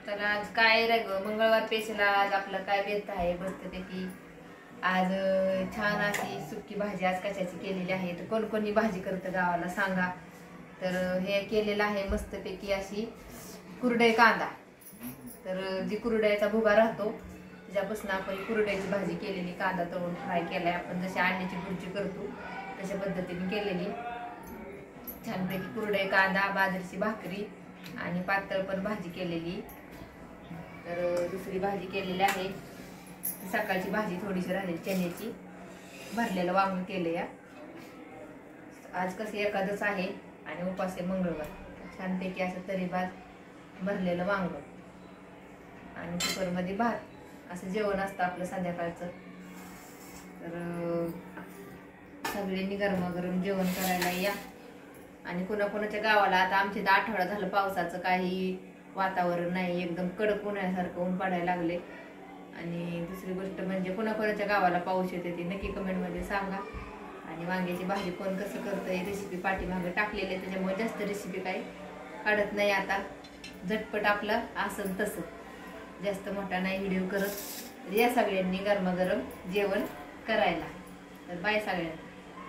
तर आज काय रे ग, मंगळवार पेशला आज आपलं काय बेत आहे मस्तपैकी. आज छान अशी सुकी भाजी आज कशाची केलेली आहे. तर कोण कोणी भाजी करतं गावाला सांगा. तर हे केलेलं आहे मस्तपैकी अशी कुरडई कांदा. तर जी कुरड्याचा भुगा राहतो त्याच्यापासून आपण कुरड्याची भाजी केलेली, कांदा तळून फ्राय केलाय आपण जशी अंड्याची भुर्जी करतो तशा पद्धतीने केलेली. छानपैकी कुरडई कांदा, बाजरीची भाकरी आणि पातळ पण भाजी केलेली. तर दुसरी भाजी केलेली आहे सकाळची भाजी थोडीशी राहिली चण्याची, भरलेलं वांग केलं या. आज कसे एकादश आहे आणि उपास आहे मंगळवार. छानपैकी असं तरी भात, भरलेलं वांग आणि कुकरमध्ये भात असं जेवण असतं आपलं संध्याकाळचं. तर सगळ्यांनी गरमागरम जेवण करायला या. आणि कोणाकोणाच्या गावाला आता आमच्या इथं आठवडा झालं पावसाचं काही वातावरण नाही, एकदम कडक उन्हाळ्यासारखं ऊन पडायला लागले. आणि दुसरी गोष्ट म्हणजे कोणाकोणाच्या गावाला पाऊस येते ते नक्की कमेंटमध्ये सांगा. आणि वांग्याची भाजी कोण कसं करतंय रेसिपी पाठीमागे टाकलेली आहे, त्याच्यामुळे जास्त रेसिपी काही काढत नाही. आता झटपट आपलं असं तसं जास्त मोठा नाही व्हिडिओ करत. या सगळ्यांनी गरमागरम जेवण करायला. तर बाय सगळ्यांना.